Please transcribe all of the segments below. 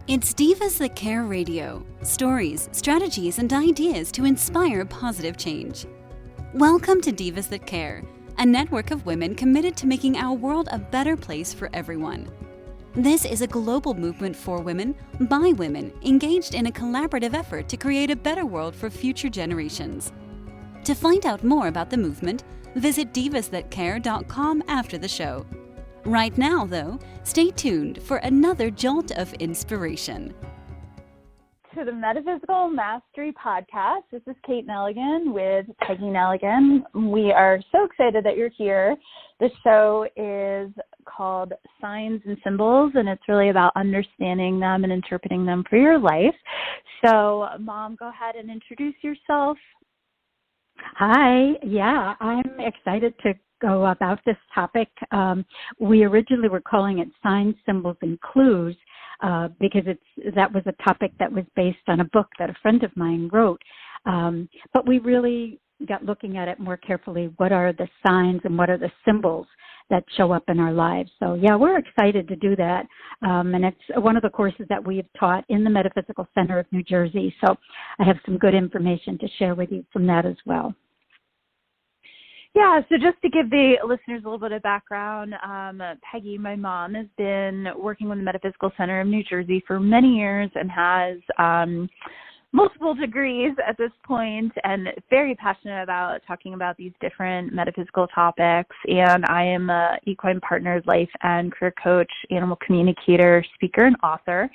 It's Divas That Care Radio. Stories, strategies, and ideas to inspire positive change. Welcome to Divas That Care, a network of women committed to making our world a better place for everyone. This is a global movement for women, by women, engaged in a collaborative effort to create a better world for future generations. To find out more about the movement, visit divasthatcare.com after the show. Right now, though, stay tuned for another jolt of inspiration. To the Metaphysical Mastery podcast. This is Kate Neligan with Peggy Neligan. We are so excited that you're here. The show is called Signs and Symbols, and it's really about understanding them and interpreting them for your life. So, Mom, go ahead and introduce yourself. Hi. Yeah, I'm excited to go about this topic. We originally were calling it Signs, Symbols, and Clues because that was a topic that was based on a book that a friend of mine wrote. But we really got looking at it more carefully. What are the signs and what are the symbols that show up in our lives? So, yeah, we're excited to do that. And it's one of the courses that we have taught in the Metaphysical Center of New Jersey. So I have some good information to share with you from that as well. Yeah, so just to give the listeners a little bit of background, Peggy, my mom, has been working with the Metaphysical Center of New Jersey for many years and has multiple degrees at this point, and very passionate about talking about these different metaphysical topics. And I am a equine partner, life and career coach, animal communicator, speaker, and author,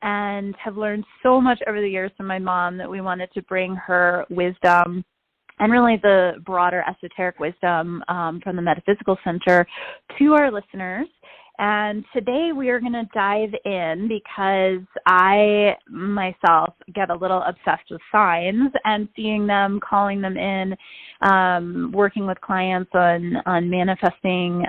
and have learned so much over the years from my mom that we wanted to bring her wisdom and really the broader esoteric wisdom from the Metaphysical Center to our listeners. And today we are going to dive in because I myself get a little obsessed with signs and seeing them, calling them in, working with clients on manifesting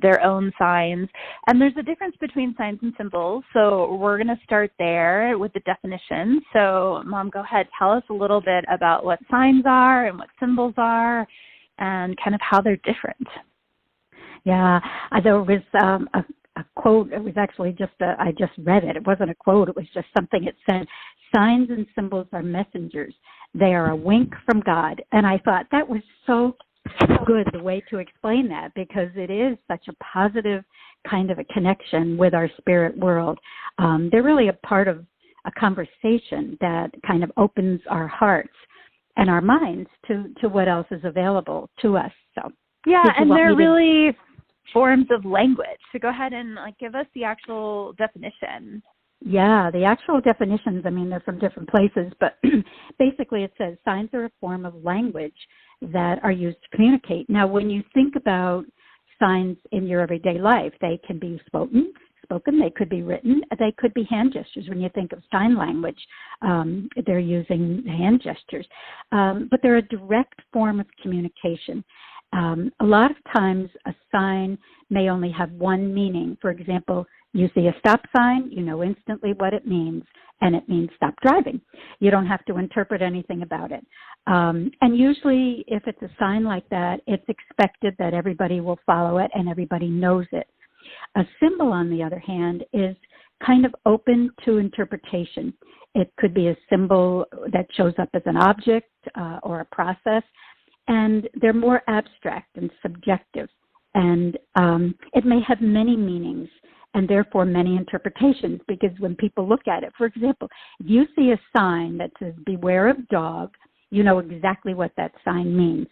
their own signs. And there's a difference between signs and symbols. So we're going to start there with the definition. So, Mom, go ahead. Tell us a little bit about what signs are and what symbols are and kind of how they're different. Yeah, there was a quote. It was actually I just read it. It wasn't a quote. It was just something. It said, signs and symbols are messengers. They are a wink from God. And I thought that was so good, the way to explain that, because it is such a positive kind of a connection with our spirit world. They're really a part of a conversation that kind of opens our hearts and our minds to what else is available to us. So yeah, and they're really forms of language. So go ahead and give us the actual definition. Yeah, the actual definitions, they're from different places, but basically it says signs are a form of language that are used to communicate. Now, when you think about signs in your everyday life, they can be spoken, they could be written, they could be hand gestures. When you think of sign language, they're using hand gestures. But they're a direct form of communication. A lot of times a sign may only have one meaning. For example, you see a stop sign, you know instantly what it means, and it means stop driving. You don't have to interpret anything about it. And usually if it's a sign like that, it's expected that everybody will follow it and everybody knows it. A symbol, on the other hand, is kind of open to interpretation. It could be a symbol that shows up as an object or a process. And they're more abstract and subjective, and it may have many meanings and therefore many interpretations, because when people look at it, for example, if you see a sign that says beware of dog, you know exactly what that sign means.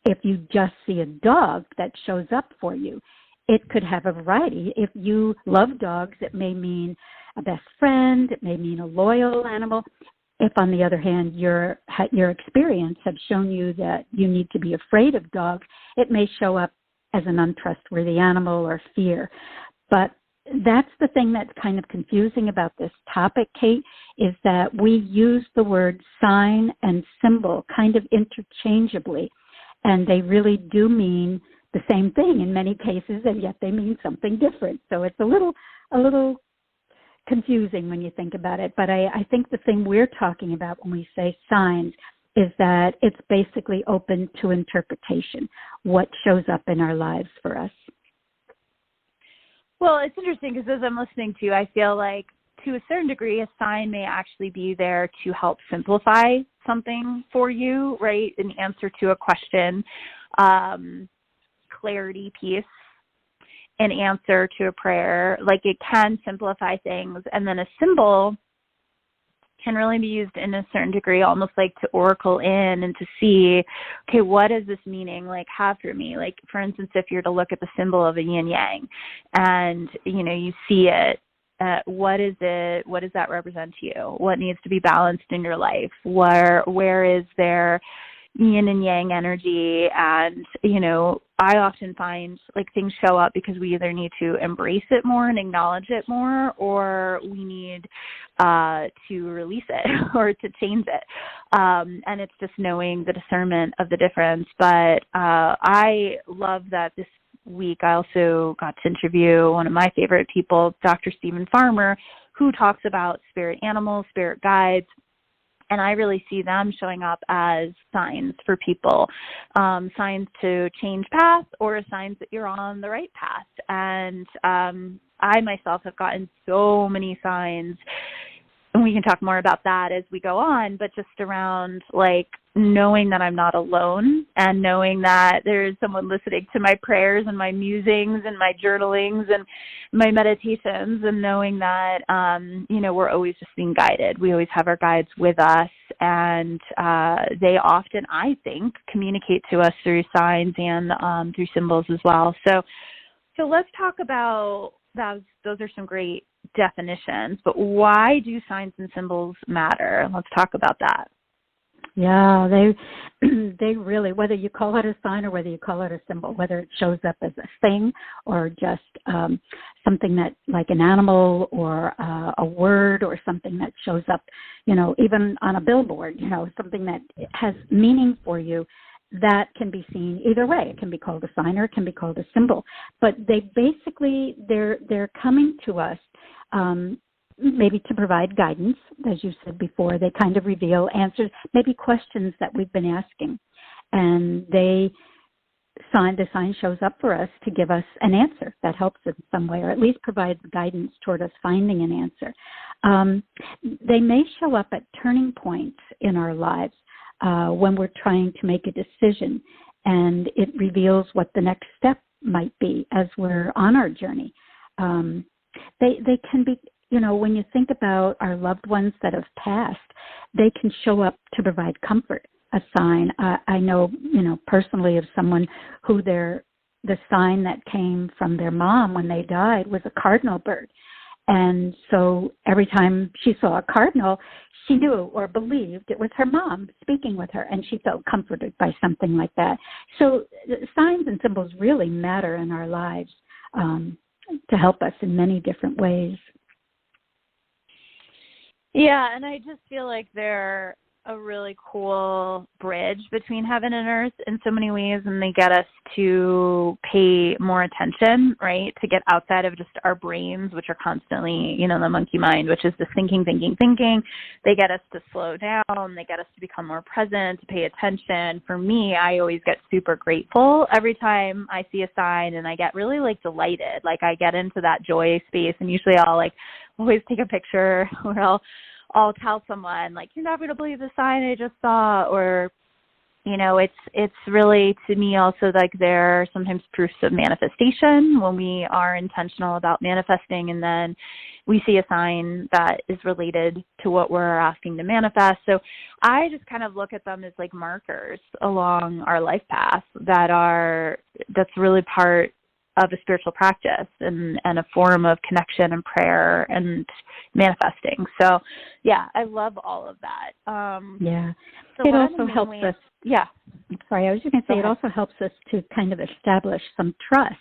If you just see a dog that shows up for you, it could have a variety. If you love dogs, it may mean a best friend, it may mean a loyal animal. If, on the other hand, your experience has shown you that you need to be afraid of dogs, it may show up as an untrustworthy animal or fear. But that's the thing that's kind of confusing about this topic, Kate, is that we use the word sign and symbol kind of interchangeably, and they really do mean the same thing in many cases, and yet they mean something different. So it's a little confusing when you think about it, but I think the thing we're talking about when we say signs is that it's basically open to interpretation, what shows up in our lives for us. Well, it's interesting because as I'm listening to you, I feel like to a certain degree, a sign may actually be there to help simplify something for you, right? An answer to a question, clarity piece, an answer to a prayer. Like, it can simplify things. And then a symbol can really be used in a certain degree, almost like to oracle in and to see, okay, what is this meaning like have for me? Like, for instance, if you're to look at the symbol of a yin yang and, you know, you see it, what is it? What does that represent to you? What needs to be balanced in your life? Where is there yin and yang energy? And, you know, I often find like things show up because we either need to embrace it more and acknowledge it more, or we need to release it or to change it. And it's just knowing the discernment of the difference. But I love that this week I also got to interview one of my favorite people, Dr. Stephen Farmer, who talks about spirit animals, spirit guides. And I really see them showing up as signs for people, signs to change path or signs that you're on the right path. And I myself have gotten so many signs, and we can talk more about that as we go on, but just around like knowing that I'm not alone and knowing that there's someone listening to my prayers and my musings and my journalings and my meditations, and knowing that, you know, we're always just being guided. We always have our guides with us, and they often, I think, communicate to us through signs and through symbols as well. So let's talk about those. Those are some great definitions, but why do signs and symbols matter? Let's talk about that. Yeah, they really, whether you call it a sign or whether you call it a symbol, whether it shows up as a thing or just something that, like an animal or a word or something that shows up, you know, even on a billboard, you know, something that has meaning for you, that can be seen either way. It can be called a sign or it can be called a symbol. But they basically, they're coming to us maybe to provide guidance, as you said before. They kind of reveal answers, maybe questions that we've been asking. And the sign shows up for us to give us an answer that helps in some way, or at least provides guidance toward us finding an answer. They may show up at turning points in our lives when we're trying to make a decision, and it reveals what the next step might be as we're on our journey. They can be, you know, when you think about our loved ones that have passed, they can show up to provide comfort. A sign. I know, you know, personally of someone who the sign that came from their mom when they died was a cardinal bird. And so every time she saw a cardinal, she knew or believed it was her mom speaking with her, and she felt comforted by something like that. So signs and symbols really matter in our lives to help us in many different ways. Yeah, and I just feel like they're a really cool bridge between heaven and earth in so many ways, and they get us to pay more attention, right, to get outside of just our brains, which are constantly, you know, the monkey mind, which is just thinking. They get us to slow down. They get us to become more present, to pay attention. For me, I always get super grateful every time I see a sign, and I get really, like, delighted. Like, I get into that joy space, and usually I'll, like, always take a picture, or I'll tell someone, like, you're not going to believe the sign I just saw, or, you know, it's really, to me, also like there are sometimes proofs of manifestation when we are intentional about manifesting, and then we see a sign that is related to what we're asking to manifest. So I just kind of look at them as like markers along our life path that's really part of a spiritual practice and a form of connection and prayer and manifesting. So, yeah, I love all of that. Yeah. So it also helps us. Yeah. Sorry, I was just going to say it also helps us to kind of establish some trust,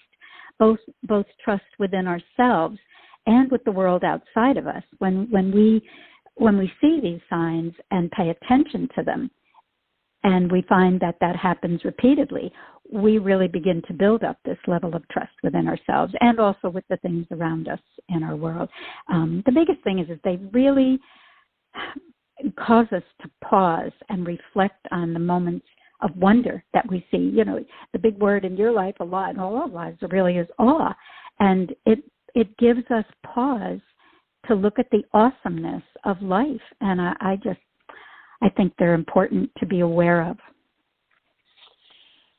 both trust within ourselves and with the world outside of us. When we see these signs and pay attention to them, and we find that happens repeatedly, we really begin to build up this level of trust within ourselves and also with the things around us in our world. The biggest thing is they really cause us to pause and reflect on the moments of wonder that we see. You know, the big word in your life a lot, in all our lives, really is awe. And it gives us pause to look at the awesomeness of life. And I think they're important to be aware of.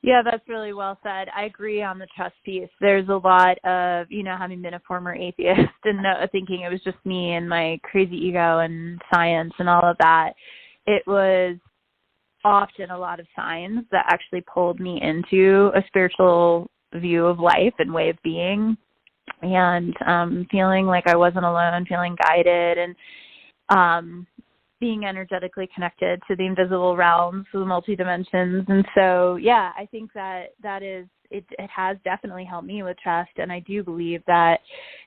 Yeah, that's really well said. I agree on the trust piece. There's a lot of, having been a former atheist and thinking it was just me and my crazy ego and science and all of that. It was often a lot of signs that actually pulled me into a spiritual view of life and way of being, and feeling like I wasn't alone, feeling guided, and being energetically connected to the invisible realms, the multi-dimensions. And so, yeah, I think that is, it has definitely helped me with trust. And I do believe that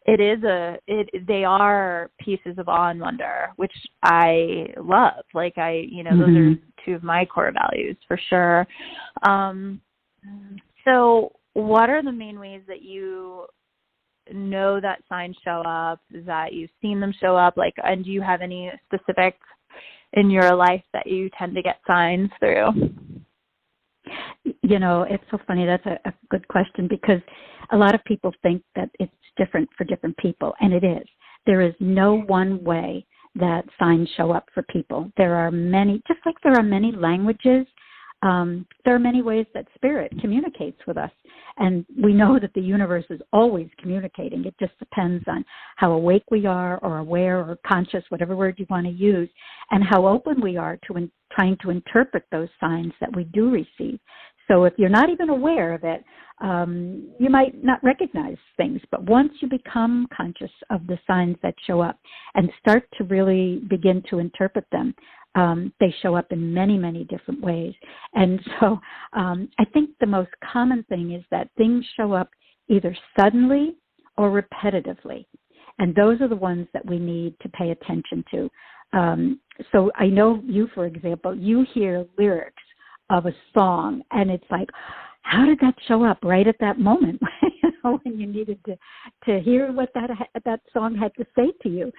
they are pieces of awe and wonder, which I love. Like those are two of my core values for sure. So what are the main ways that you know that signs show up, that you've seen them show up? And do you have any specific in your life that you tend to get signs through? It's so funny. That's a good question, because a lot of people think that it's different for different people, and it is. There is no one way that signs show up for people. There are many, just like there are many languages, there are many ways that spirit communicates with us. And we know that the universe is always communicating. It just depends on how awake we are, or aware, or conscious, whatever word you want to use, and how open we are to trying to interpret those signs that we do receive. So if you're not even aware of it, you might not recognize things. But once you become conscious of the signs that show up and start to really begin to interpret them, they show up in many, many different ways. And so I think the most common thing is that things show up either suddenly or repetitively. And those are the ones that we need to pay attention to. So I know you, for example, you hear lyrics of a song, and it's like, how did that show up right at that moment when you needed to hear what that song had to say to you?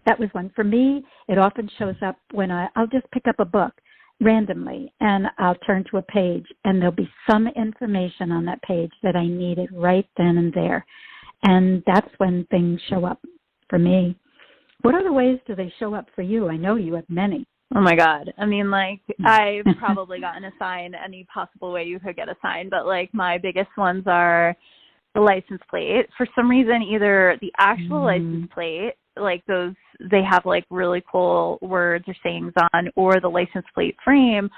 That was one. For me, it often shows up when I'll just pick up a book randomly, and I'll turn to a page, and there'll be some information on that page that I needed right then and there. And that's when things show up for me. What other ways do they show up for you? I know you have many. Oh my God. I mean, I've probably gotten a sign any possible way you could get a sign, but my biggest ones are the license plate. For some reason, either the actual license plate, those, they have really cool words or sayings on, or the license plate frame,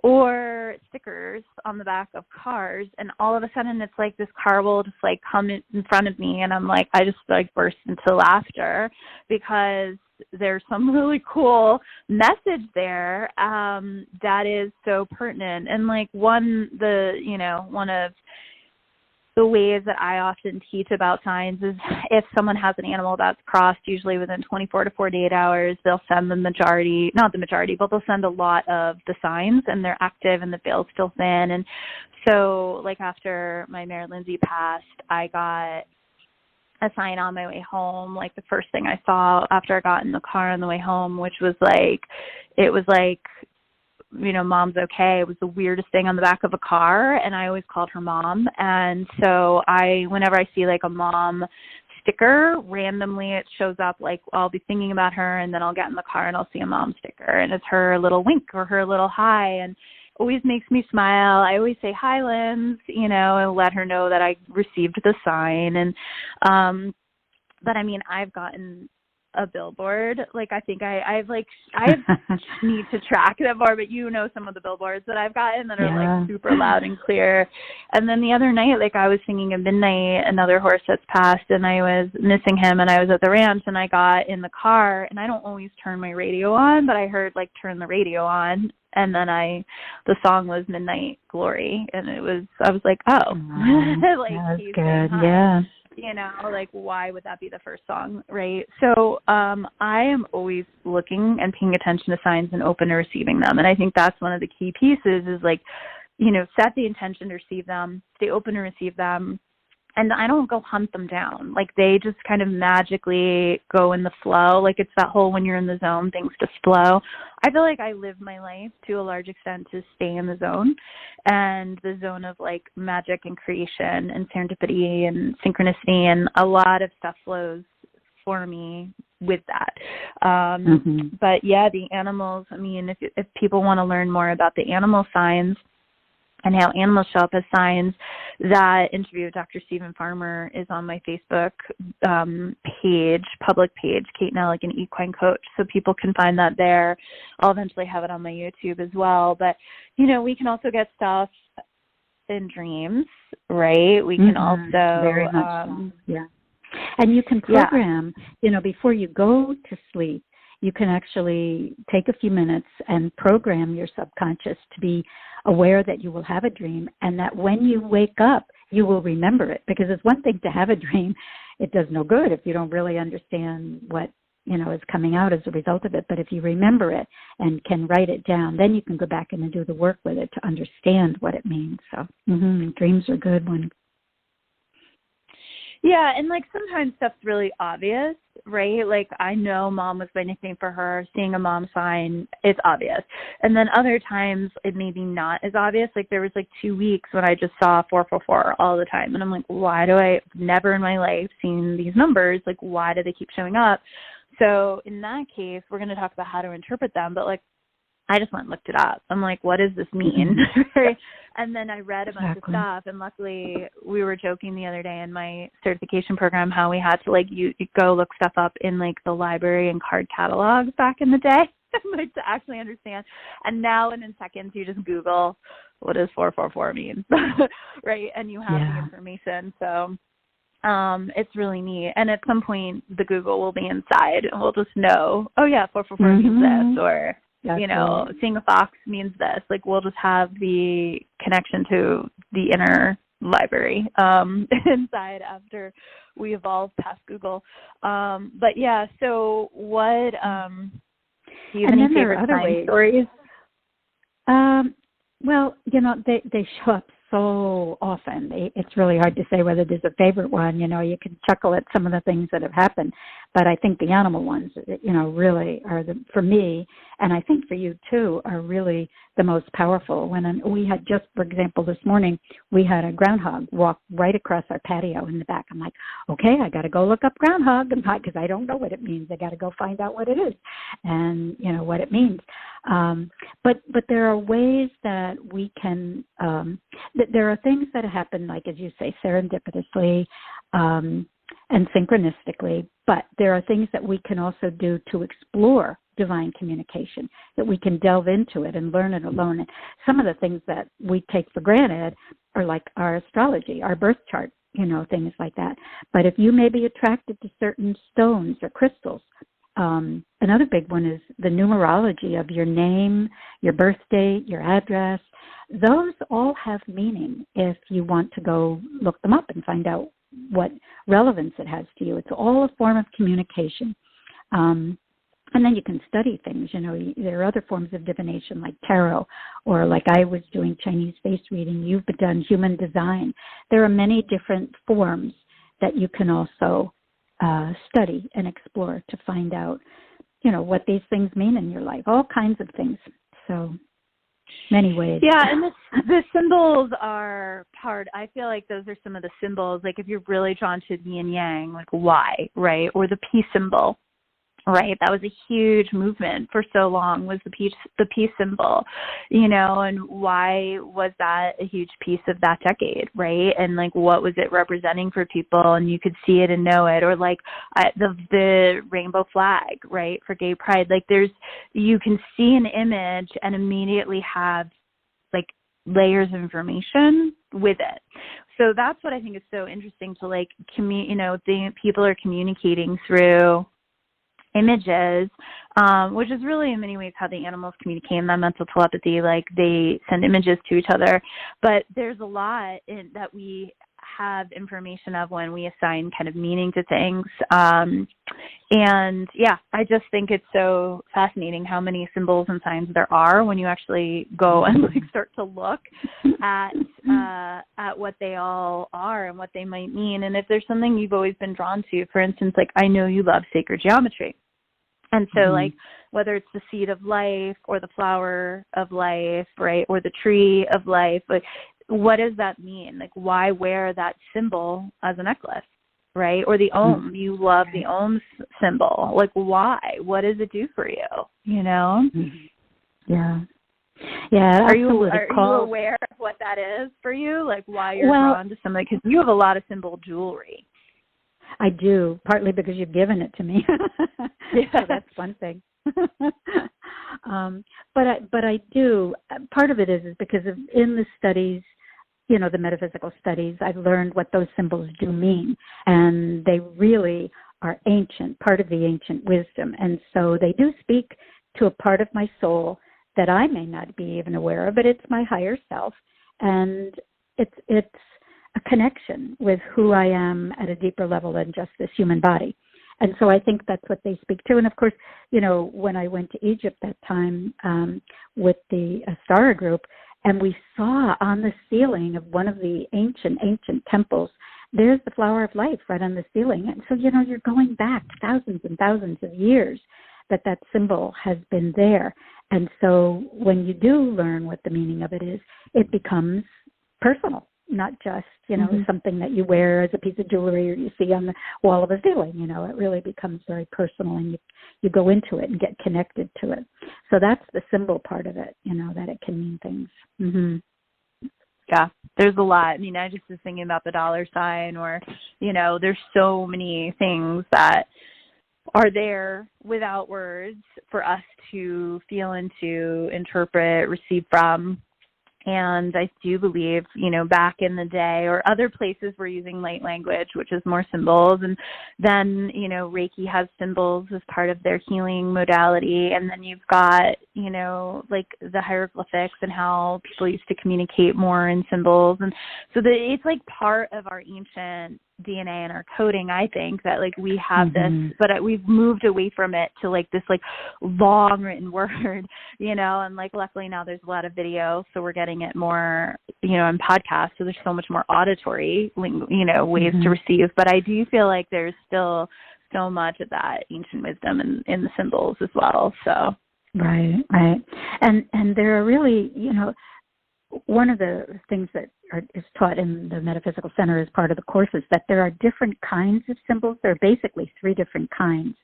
or stickers on the back of cars. And all of a sudden it's this car will just come in front of me, and I'm I just burst into laughter, because there's some really cool message there that is so pertinent. And one of the ways that I often teach about signs is, if someone has an animal that's crossed, usually within 24 to 48 hours, they'll send but they'll send a lot of the signs, and they're active and the veil's still thin. And so after my mare Lindsay passed, I got a sign on my way home, the first thing I saw after I got in the car on the way home, which was it was Mom's okay. It was the weirdest thing on the back of a car, and I always called her Mom. And so whenever I see a mom sticker, randomly it shows up, I'll be thinking about her, and then I'll get in the car and I'll see a mom sticker, and it's her little wink or her little hi, and always makes me smile. I always say, hi, Linz, and let her know that I received the sign. And but I mean, I've gotten a billboard. I think I need to track them more, but some of the billboards that I've gotten that are super loud and clear. And then the other night, I was singing at midnight, another horse that's passed, and I was missing him, and I was at the ranch, and I got in the car, and I don't always turn my radio on, but I heard turn the radio on, and then the song was Midnight Glory, and I was oh, that's good. Yeah. Why would that be the first song, right? So I am always looking and paying attention to signs and open to receiving them. And I think that's one of the key pieces is set the intention to receive them, stay open to receive them. And I don't go hunt them down. They just kind of magically go in the flow. It's that whole, when you're in the zone, things just flow. I feel I live my life to a large extent to stay in the zone, and the zone of magic and creation and serendipity and synchronicity, and a lot of stuff flows for me with that. But yeah, the animals, I mean, if people want to learn more about the animal signs and how animals show up as signs, that interview with Dr. Stephen Farmer is on my Facebook page, public page, Kate Neligan, Equine Coach, so people can find that there. I'll eventually have it on my YouTube as well. But, you know, we can also get stuff in dreams, right? We can also... Very much so. Yeah. And you can program, you know, before you go to sleep, you can actually take a few minutes and program your subconscious to be aware that you will have a dream, and that when you wake up, you will remember it. Because it's one thing to have a dream. It does no good if you don't really understand what, you know, is coming out as a result of it. But if you remember it and can write it down, then you can go back in and do the work with it to understand what it means. So dreams are good ones. Yeah, and like sometimes stuff's really obvious, right? Like I know mom was my nickname for her. Seeing a mom sign, it's obvious. And then other times it may be not as obvious. Like there was like 2 weeks when I just saw 444 all the time. And I'm like, why do I never in my life seen these numbers? Like why do they keep showing up? So in that case, we're going to talk about how to interpret them. But like I just went and looked it up. I'm like, what does this mean? And then I read a bunch of stuff, and luckily we were joking the other day in my certification program how we had to like you go look stuff up in like the library and card catalogs back in the day, like to actually understand. And now in seconds you just Google what does 444 mean, right? And you have the information. So it's really neat. And at some point the Google will be inside, and we'll just know, oh yeah, 444 means this, or you know, seeing a fox means this. Like we'll just have the connection to the inner library inside after we evolve past Google. But yeah, so what do you have any favorite sign stories? Well, you know, they show up so often. It's really hard to say whether there's a favorite one. You know, you can chuckle at some of the things that have happened, but I think the animal ones, you know, really are for me, and I think for you too, are really the most powerful. We had just, for example, this morning, we had a groundhog walk right across our patio in the back. I'm like, okay, I got to go look up groundhog, because I don't know what it means. I got to go find out what it is and, you know, what it means. But there are ways that we can, there are things that happen, like, as you say, serendipitously and synchronistically, but there are things that we can also do to explore divine communication, that we can delve into it and learn it alone. And some of the things that we take for granted are like our astrology, our birth chart, you know, things like that. But if you may be attracted to certain stones or crystals, another big one is the numerology of your name, your birth date, your address. Those all have meaning if you want to go look them up and find out what relevance it has to you. It's all a form of communication. And then you can study things. You know, there are other forms of divination like tarot, or like I was doing Chinese face reading. You've done human design. There are many different forms that you can also study and explore to find out, you know, what these things mean in your life, all kinds of things. So many ways. Yeah, and the symbols are part, I feel like those are some of the symbols, like if you're really drawn to the yin yang, like why, right? Or the peace symbol, right? That was a huge movement for so long, was the peace symbol, you know, and why was that a huge piece of that decade, right? And like, what was it representing for people? And you could see it and know it. Or like the rainbow flag, right, for gay pride. Like you can see an image and immediately have like layers of information with it. So that's what I think is so interesting to like, you know, people are communicating through images, which is really in many ways how the animals communicate in that mental telepathy. Like they send images to each other, but there's a lot that we have information of when we assign kind of meaning to things. And yeah, I just think it's so fascinating how many symbols and signs there are when you actually go and like start to look at what they all are and what they might mean. And if there's something you've always been drawn to, for instance, like I know you love sacred geometry. And so like whether it's the seed of life or the flower of life, right, or the tree of life, like what does that mean? Like why wear that symbol as a necklace, right? Or the Om. You love the Om symbol. Like, why? What does it do for you? You know? Yeah. Yeah. Are you aware of what that is for you? Like, why you're drawn to something? Because you have a lot of symbol jewelry. I do, partly because you've given it to me. So that's one thing. But I do. Part of it is because in the studies, you know, the metaphysical studies, I've learned what those symbols do mean, and they really are ancient, part of the ancient wisdom, and so they do speak to a part of my soul that I may not be even aware of, but it's my higher self, and it's a connection with who I am at a deeper level than just this human body. And so I think that's what they speak to. And of course, you know, when I went to Egypt that time with the Astara group, and we saw on the ceiling of one of the ancient temples, there's the flower of life right on the ceiling. And so, you know, you're going back thousands and thousands of years that symbol has been there. And so when you do learn what the meaning of it is, it becomes personal, not just, you know, something that you wear as a piece of jewelry or you see on the wall of a ceiling. You know, it really becomes very personal, and you go into it and get connected to it. So that's the symbol part of it, you know, that it can mean things. Yeah, there's a lot. I mean, I just was thinking about the dollar sign, or, you know, there's so many things that are there without words for us to feel into, interpret, receive from. And I do believe, you know, back in the day or other places we're using light language, which is more symbols. And then, you know, Reiki has symbols as part of their healing modality. And then you've got, you know, like the hieroglyphics and how people used to communicate more in symbols. And so it's like part of our ancient DNA and our coding, I think, that like we have this, but we've moved away from it to like this like long written word, you know, and like luckily now there's a lot of video, so we're getting it more, you know, in podcasts, so there's so much more auditory, you know, ways to receive. But I do feel like there's still so much of that ancient wisdom in the symbols as well. So right. And there are really, you know, one of the things that is taught in the Metaphysical Center as part of the course is that there are different kinds of symbols. There are basically 3 different kinds.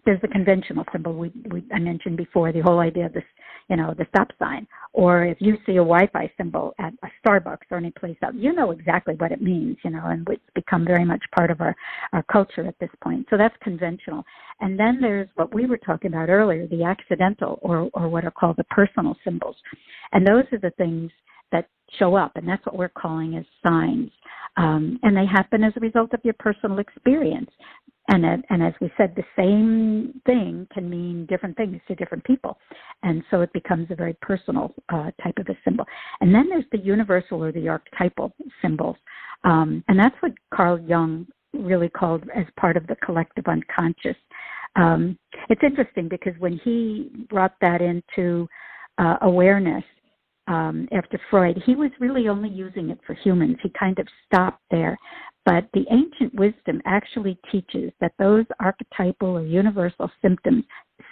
There's the conventional symbol I mentioned before, the whole idea of this, you know, the stop sign. Or if you see a Wi-Fi symbol at a Starbucks or any place else, you know exactly what it means, you know, and it's become very much part of our culture at this point. So that's conventional. And then there's what we were talking about earlier, the accidental or what are called the personal symbols. And those are the things that show up, and that's what we're calling as signs. And they happen as a result of your personal experience. And as we said, the same thing can mean different things to different people. And so it becomes a very personal type of a symbol. And then there's the universal or the archetypal symbols. And that's what Carl Jung really called as part of the collective unconscious. It's interesting because when he brought that into awareness, after Freud, he was really only using it for humans. He kind of stopped there. But the ancient wisdom actually teaches that those archetypal or universal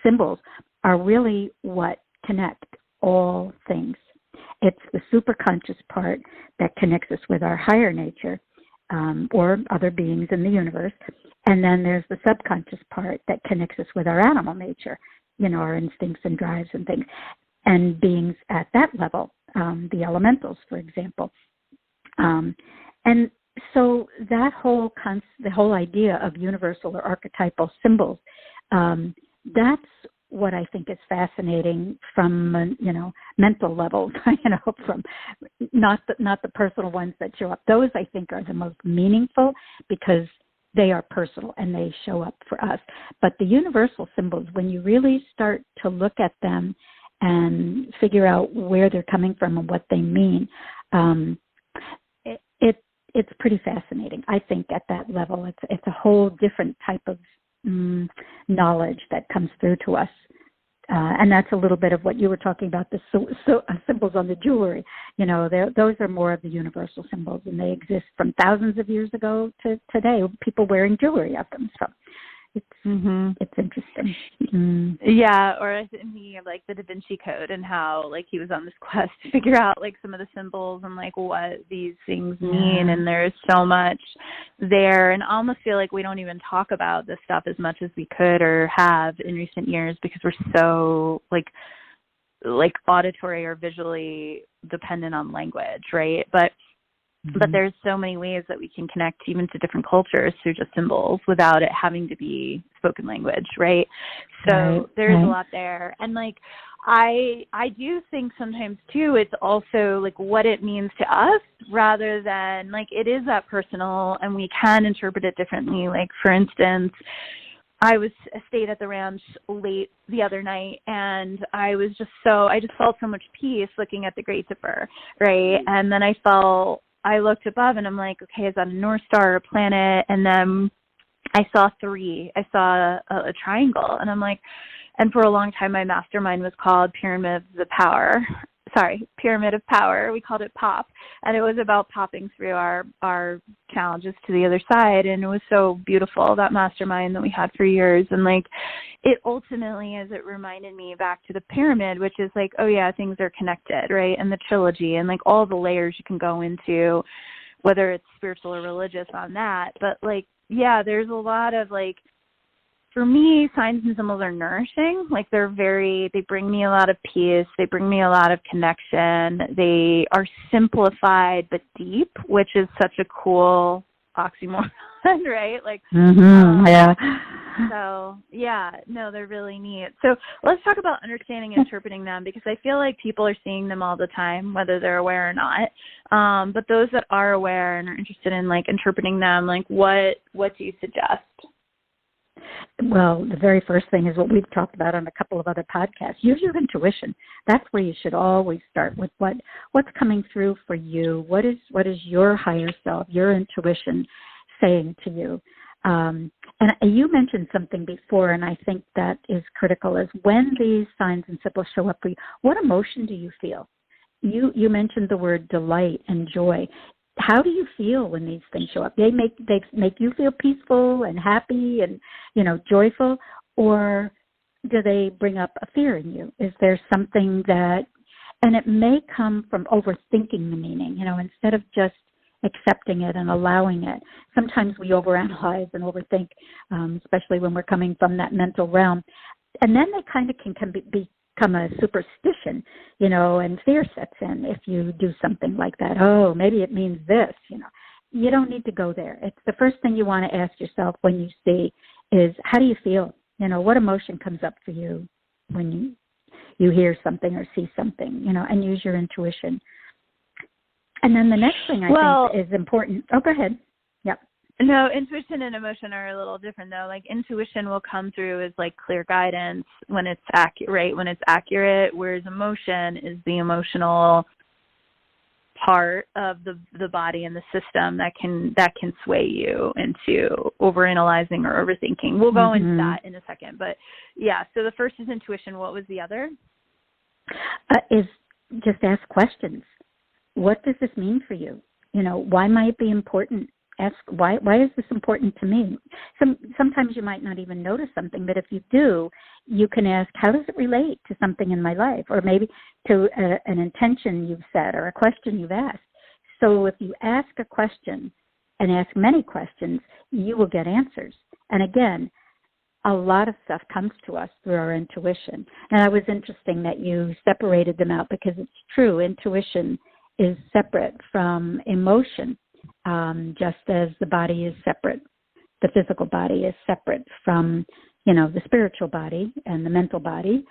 symbols are really what connect all things. It's the superconscious part that connects us with our higher nature or other beings in the universe. And then there's the subconscious part that connects us with our animal nature, you know, our instincts and drives and things. And beings at that level, the elementals, for example. And so that the whole idea of universal or archetypal symbols, that's what I think is fascinating from, you know, mental level, you know, from not the personal ones that show up. Those I think are the most meaningful because they are personal and they show up for us. But the universal symbols, when you really start to look at them and figure out where they're coming from and what they mean, it's pretty fascinating. I think at that level, it's a whole different type of knowledge that comes through to us. And that's a little bit of what you were talking about, the symbols on the jewelry. You know, those are more of the universal symbols, and they exist from thousands of years ago to today, people wearing jewelry of them. So, It's interesting. Yeah, or I'm thinking of like the Da Vinci Code and how like he was on this quest to figure out like some of the symbols and like what these things mean, and there's so much there, and I almost feel like we don't even talk about this stuff as much as we could or have in recent years because we're so like auditory or visually dependent on language, right? But there's so many ways that we can connect even to different cultures through just symbols without it having to be spoken language, right? So there's a lot there. And like I do think sometimes too it's also like what it means to us rather than like it is that personal and we can interpret it differently. Like for instance, I stayed at the ranch late the other night and I just felt so much peace looking at the Great Dipper, right? And then I looked above and I'm like, okay, is that a North Star or a planet? And then I saw three. I saw a triangle. And I'm like, and for a long time, my mastermind was called Pyramid of Power. We called it POP. And it was about popping through our challenges to the other side. And it was so beautiful, that mastermind that we had for years. And like, it ultimately, as it reminded me back to the pyramid, which is like, oh yeah, things are connected, right? And the trilogy and like all the layers you can go into, whether it's spiritual or religious on that. But like, yeah, there's a lot of like, for me, signs and symbols are nourishing. Like they bring me a lot of peace. They bring me a lot of connection. They are simplified but deep, which is such a cool oxymoron, right? Like, So yeah, no, they're really neat. So let's talk about understanding and interpreting them because I feel like people are seeing them all the time, whether they're aware or not. But those that are aware and are interested in like interpreting them, like what do you suggest? Well, the very first thing is what we've talked about on a couple of other podcasts. Use your intuition. That's where you should always start with what's coming through for you. What is your higher self, your intuition saying to you? And you mentioned something before, and I think that is critical, is when these signs and symbols show up for you, what emotion do you feel? You mentioned the word delight and joy. How do you feel when these things show up? They make you feel peaceful and happy and, joyful, or do they bring up a fear in you? Is there something and it may come from overthinking the meaning, instead of just accepting it and allowing it. Sometimes we overanalyze and overthink, especially when we're coming from that mental realm. And then they kind of can become a superstition, and fear sets in if you do something like that. Oh, maybe it means this, You don't need to go there. It's the first thing you want to ask yourself when you see is, how do you feel? What emotion comes up for you when you hear something or see something, and use your intuition. And then the next thing I think is important. Oh, go ahead. Yep. No, intuition and emotion are a little different though. Like intuition will come through as like clear guidance when it's accurate, right? When it's accurate, whereas emotion is the emotional part of the body and the system that can sway you into overanalyzing or overthinking. We'll go into that in a second. But yeah, so the first is intuition. What was the other? Is just ask questions. What does this mean for you? Why might it be important? Ask, why is this important to me? Sometimes you might not even notice something, but if you do, you can ask, how does it relate to something in my life? Or maybe to an intention you've set or a question you've asked. So if you ask a question and ask many questions, you will get answers. And again, a lot of stuff comes to us through our intuition. And it was interesting that you separated them out because it's true. Intuition is separate from emotion. Just as the body is separate, the physical body is separate from, the spiritual body and the mental body.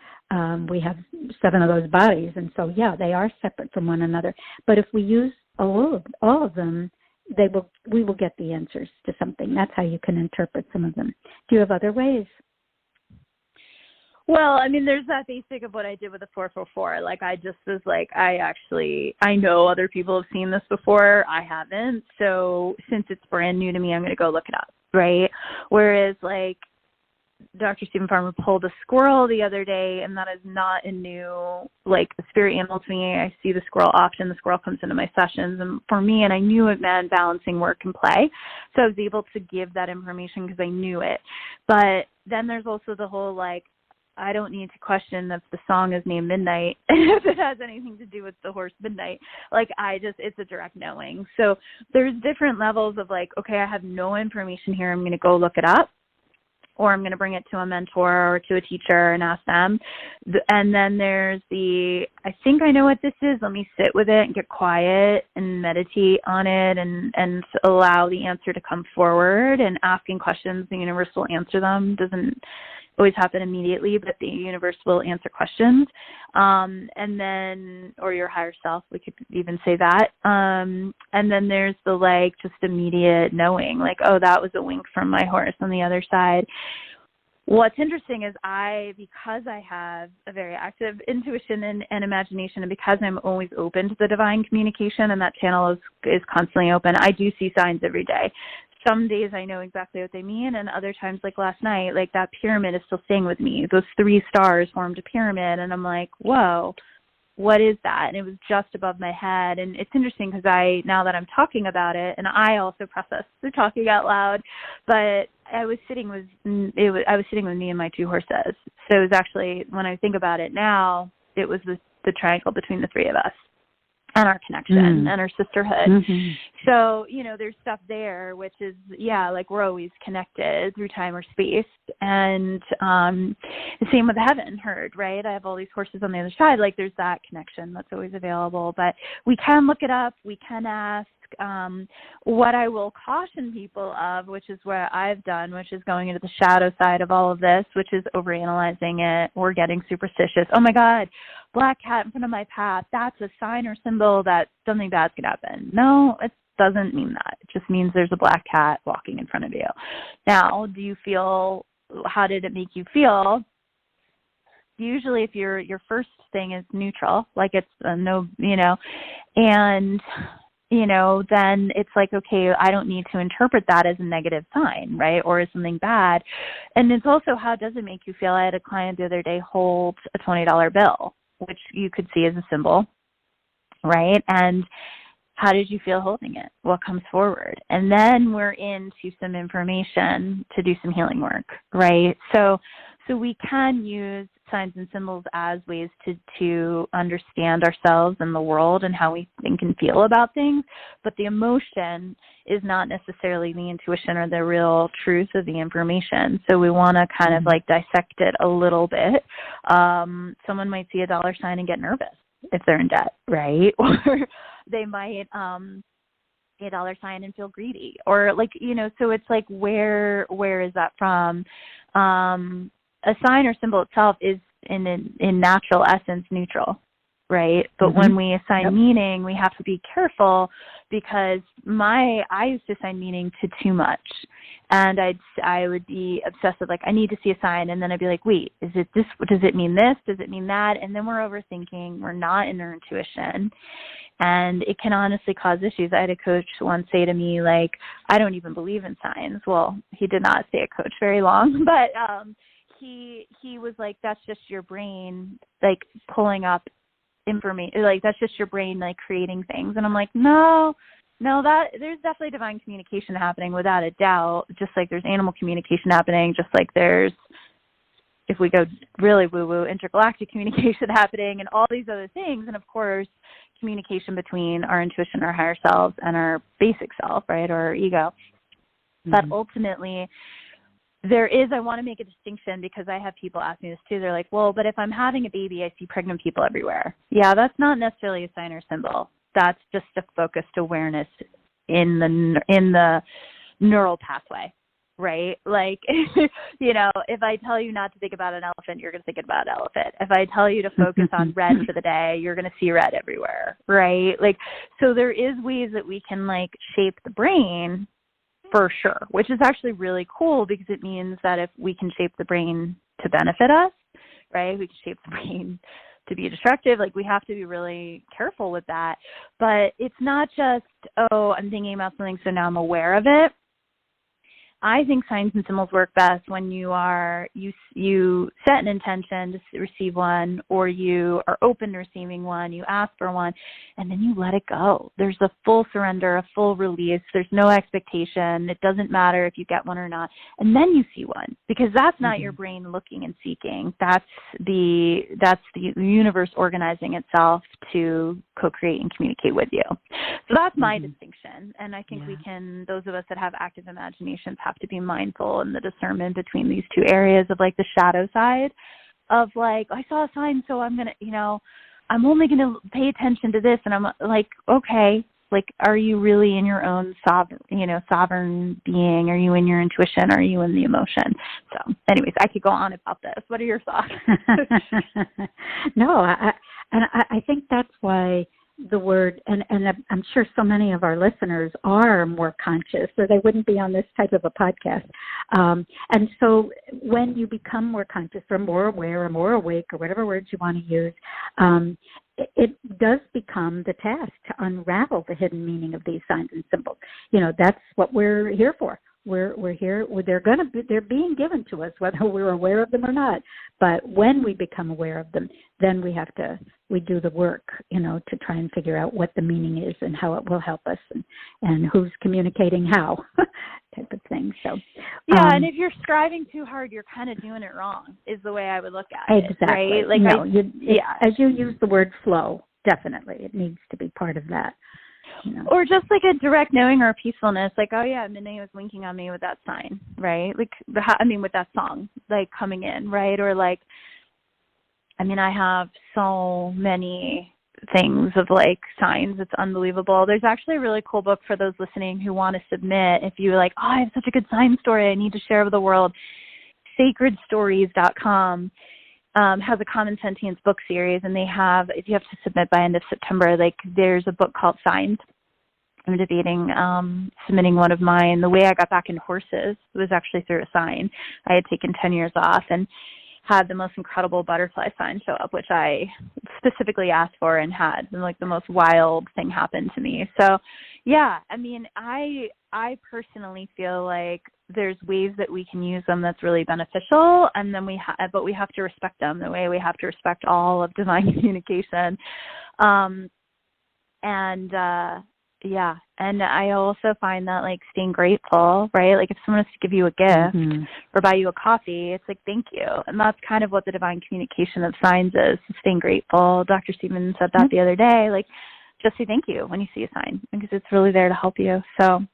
We have 7 of those bodies, and so, they are separate from one another. But if we use all of them, we will get the answers to something. That's how you can interpret some of them. Do you have other ways? Well, I mean, there's that basic of what I did with the 444. Like, I just was like, I know other people have seen this before. I haven't. So since it's brand new to me, I'm going to go look it up, right? Whereas, like, Dr. Stephen Farmer pulled a squirrel the other day, and that is not a new, like, spirit animal to me. I see the squirrel often. The squirrel comes into my sessions, and for me, and I knew it meant balancing work and play, so I was able to give that information because I knew it. But then there's also the whole, like, I don't need to question if the song is named Midnight, if it has anything to do with the horse Midnight. Like, it's a direct knowing. So there's different levels of, like, okay, I have no information here. I'm going to go look it up, or I'm going to bring it to a mentor or to a teacher and ask them. And then there's I think I know what this is. Let me sit with it and get quiet and meditate on it and allow the answer to come forward. And asking questions, the universe will answer them. Doesn't always happen immediately, but the universe will answer questions. And then, or your higher self, we could even say that. And then there's the, like, just immediate knowing, like, oh, that was a wink from my horse on the other side. What's interesting is because I have a very active intuition and imagination, and because I'm always open to the divine communication, and that channel is constantly open, I do see signs every day. Some days I know exactly what they mean, and other times, like last night, like that pyramid is still staying with me. Those 3 stars formed a pyramid, and I'm like, whoa, what is that? And it was just above my head. And it's interesting because now that I'm talking about it, and I also process through talking out loud, but I was sitting with me and my 2 horses. So it was actually, when I think about it now, it was the triangle between the 3 of us, and our connection and our sisterhood. Mm-hmm. So, there's stuff there, which is, like, we're always connected through time or space. And the same with the heaven herd, right? I have all these horses on the other side. Like, there's that connection that's always available. But we can look it up. We can ask. What I will caution people of, which is what I've done, which is going into the shadow side of all of this, which is overanalyzing it or getting superstitious. Oh my God, black cat in front of my path, that's a sign or symbol that something bad's going to happen. No, it doesn't mean that. It just means there's a black cat walking in front of you. Now, how did it make you feel? Usually if your first thing is neutral, like it's no, and then it's like, okay, I don't need to interpret that as a negative sign, right? Or as something bad. And it's also, how does it make you feel? I had a client the other day hold a $20 bill, which you could see as a symbol, right? And how did you feel holding it? What comes forward? And then we're into some information to do some healing work, right? So we can use signs and symbols as ways to understand ourselves and the world and how we think and feel about things. But the emotion is not necessarily the intuition or the real truth of the information. So we want to kind of like dissect it a little bit. Someone might see a dollar sign and get nervous if they're in debt, right? Or they might see a dollar sign and feel greedy, or like, so it's like, where is that from? A sign or symbol itself is in natural essence neutral, right? But when we assign meaning, we have to be careful, because I used to assign meaning to too much, and I would be obsessive, like I need to see a sign, and then I'd be like, wait, is it this? Does it mean this? Does it mean that? And then we're overthinking. We're not in our intuition, and it can honestly cause issues. I had a coach once say to me, like, I don't even believe in signs. Well, he did not stay a coach very long, but he was like, that's just your brain, like, pulling up information, like, that's just your brain, like, creating things. And I'm like, no, that there's definitely divine communication happening, without a doubt, just like there's animal communication happening, just like there's, if we go really woo-woo, intergalactic communication happening, and all these other things. And of course, communication between our intuition, our higher selves, and our basic self, right, or our ego. But ultimately, I want to make a distinction, because I have people ask me this too. They're like, well, but if I'm having a baby, I see pregnant people everywhere. Yeah, that's not necessarily a sign or symbol. That's just a focused awareness in the neural pathway, right? Like, if I tell you not to think about an elephant, you're going to think about an elephant. If I tell you to focus on red for the day, you're going to see red everywhere, right? Like, so there is ways that we can, like, shape the brain, for sure, which is actually really cool, because it means that if we can shape the brain to benefit us, right, we can shape the brain to be destructive. Like, we have to be really careful with that. But it's not just, oh, I'm thinking about something, so now I'm aware of it. I think signs and symbols work best when you set an intention to receive one, or you are open to receiving one, you ask for one, and then you let it go. There's a full surrender, a full release. There's no expectation. It doesn't matter if you get one or not. And then you see one, because that's not your brain looking and seeking. That's the universe organizing itself to co-create and communicate with you. So that's my distinction. And I think those of us that have active imaginations have to be mindful in the discernment between these two areas of like the shadow side of like, I saw a sign, so I'm going to, I'm only going to pay attention to this. And I'm like, okay, like, are you really in your own sovereign being? Are you in your intuition? Are you in the emotion? So anyways, I could go on about this. What are your thoughts? No, I think that's why the word, and I'm sure so many of our listeners are more conscious, or they wouldn't be on this type of a podcast. And so when you become more conscious or more aware or more awake, or whatever words you want to use, it does become the task to unravel the hidden meaning of these signs and symbols. That's what we're here for. We're here. They're being given to us, whether we're aware of them or not. But when we become aware of them, then we do the work, to try and figure out what the meaning is and how it will help us, and who's communicating how, type of thing. So and if you're striving too hard, you're kind of doing it wrong, is the way I would look at it. Exactly. Right? Like as you use the word flow, definitely it needs to be part of that. Or just like a direct knowing or a peacefulness, like, oh yeah, Minnie was winking on me with that sign, right? Like, with that song, like coming in, right? Or like, I have so many things of like signs. It's unbelievable. There's actually a really cool book for those listening who want to submit. If you're like, oh, I have such a good sign story I need to share with the world, sacredstories.com. Has a Common Sentience book series, and they have, if you have to submit by end of September, like there's a book called Signs. I'm debating submitting one of mine. The way I got back in horses was actually through a sign. I had taken 10 years off and had the most incredible butterfly sign show up, which I specifically asked for and had. And like the most wild thing happened to me. So yeah, I personally feel like there's ways that we can use them that's really beneficial, and then but we have to respect them the way we have to respect all of divine communication. And I also find that like staying grateful, right? Like if someone has to give you a gift or buy you a coffee, it's like, thank you. And that's kind of what the divine communication of signs is, staying grateful. Dr. Stephen said that the other day, like just say thank you when you see a sign, because it's really there to help you. So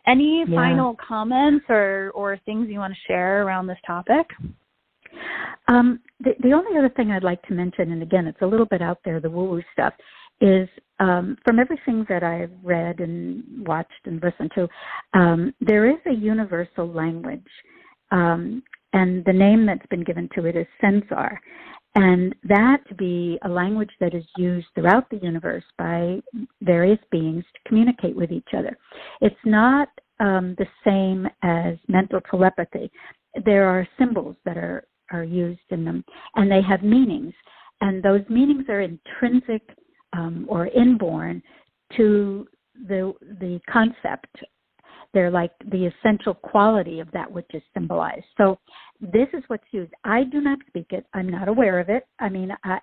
any final comments or things you want to share around this topic? The only other thing I'd like to mention, and again, it's a little bit out there, the woo-woo stuff, is from everything that I've read and watched and listened to, there is a universal language, and the name that's been given to it is Sensar, and that to be a language that is used throughout the universe by various beings to communicate with each other. It's not the same as mental telepathy. There are symbols that are used in them, and they have meanings, and those meanings are intrinsic or inborn to the concept. They're like the essential quality of that which is symbolized. So this is what's used. I do not speak it. I'm not aware of it. I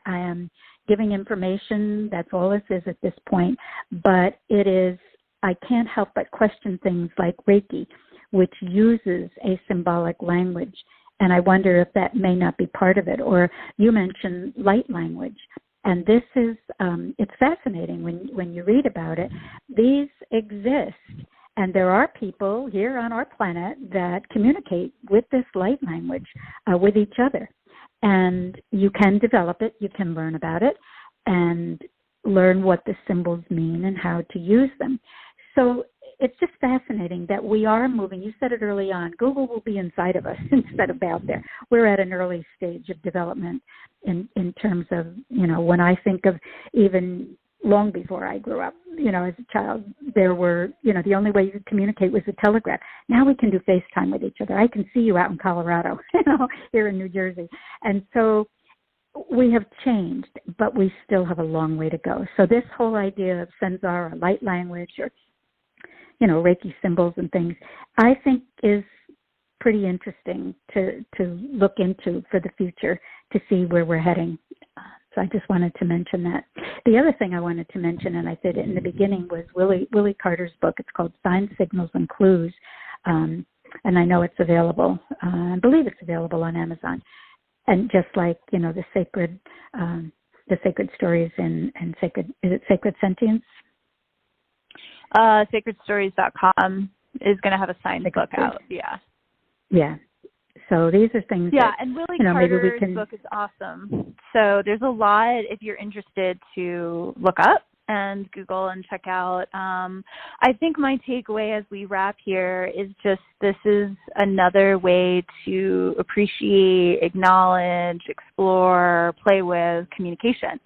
am giving information. That's all this is at this point. But it is, I can't help but question things like Reiki, which uses a symbolic language. And I wonder if that may not be part of it. Or you mentioned light language. And this is, it's fascinating when you read about it. These exist. And there are people here on our planet that communicate with this light language with each other. And you can develop it, you can learn about it, and learn what the symbols mean and how to use them. So it's just fascinating that we are moving. You said it early on, Google will be inside of us instead of out there. We're at an early stage of development in terms of, when I think of even long before I grew up, as a child, there were, the only way you could communicate was a telegraph. Now we can do FaceTime with each other. I can see you out in Colorado, here in New Jersey. And so we have changed, but we still have a long way to go. So this whole idea of Sensar or light language or, Reiki symbols and things, I think is pretty interesting to look into for the future to see where we're heading. So I just wanted to mention that. The other thing I wanted to mention, and I said it in the beginning, was Willie Carter's book. It's called Signs, Signals, and Clues, and I know it's available. I believe it's available on Amazon. And just like, the sacred stories and sacred, is it Sacred Sentience? Sacredstories.com is going to have a signed book out. Yeah. Yeah. So these are things and Willie maybe we Carter's can... book is awesome. So there's a lot, if you're interested, to look up and Google and check out. I think my takeaway as we wrap here is just this is another way to appreciate, acknowledge, explore, play with communication,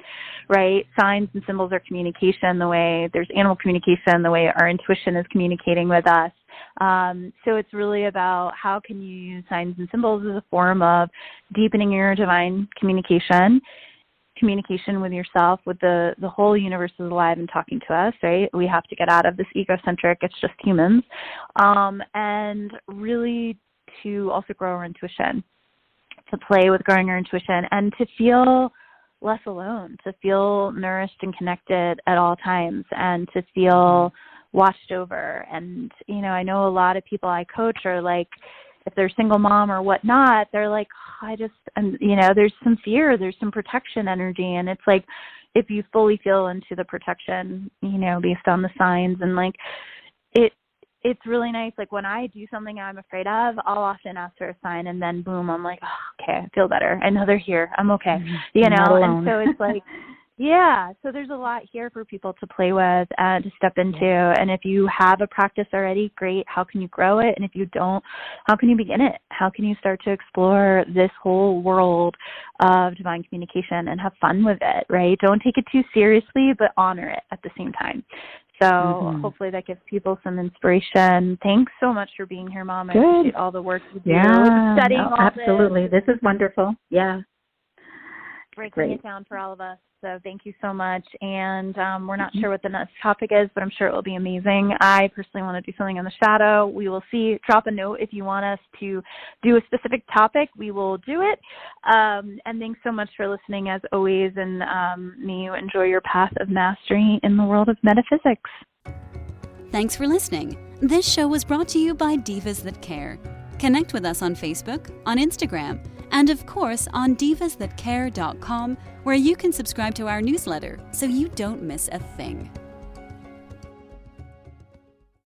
right? Signs and symbols are communication the way there's animal communication, the way our intuition is communicating with us. So it's really about how can you use signs and symbols as a form of deepening your divine communication with yourself, with the whole universe is alive and talking to us, right? We have to get out of this egocentric, it's just humans, and really to also grow our intuition, to play with growing our intuition, and to feel less alone, to feel nourished and connected at all times, and to feel watched over. And, I know a lot of people I coach are like, if they're a single mom or whatnot, they're like, there's some fear, there's some protection energy. And it's like, if you fully feel into the protection, based on the signs, and like, it's really nice. Like when I do something I'm afraid of, I'll often ask for a sign, and then boom, I'm like, oh, okay, I feel better. I know they're here. I'm okay. And so it's like, yeah, so there's a lot here for people to play with and to step into. And if you have a practice already, great. How can you grow it? And if you don't, how can you begin it? How can you start to explore this whole world of divine communication and have fun with it, right? Don't take it too seriously, but honor it at the same time. So hopefully that gives people some inspiration. Thanks so much for being here, Mom. I appreciate all the work you do. Studying all absolutely. This is wonderful. Yeah. Breaking it down for all of us. So thank you so much. And we're not sure what the next topic is, but I'm sure it will be amazing. I personally want to do something in the shadow. We will see. Drop a note if you want us to do a specific topic. We will do it. And thanks so much for listening as always. And may you enjoy your path of mastery in the world of metaphysics. Thanks for listening. This show was brought to you by Divas That Care. Connect with us on Facebook, on Instagram, and of course on divasthatcare.com, where you can subscribe to our newsletter so you don't miss a thing.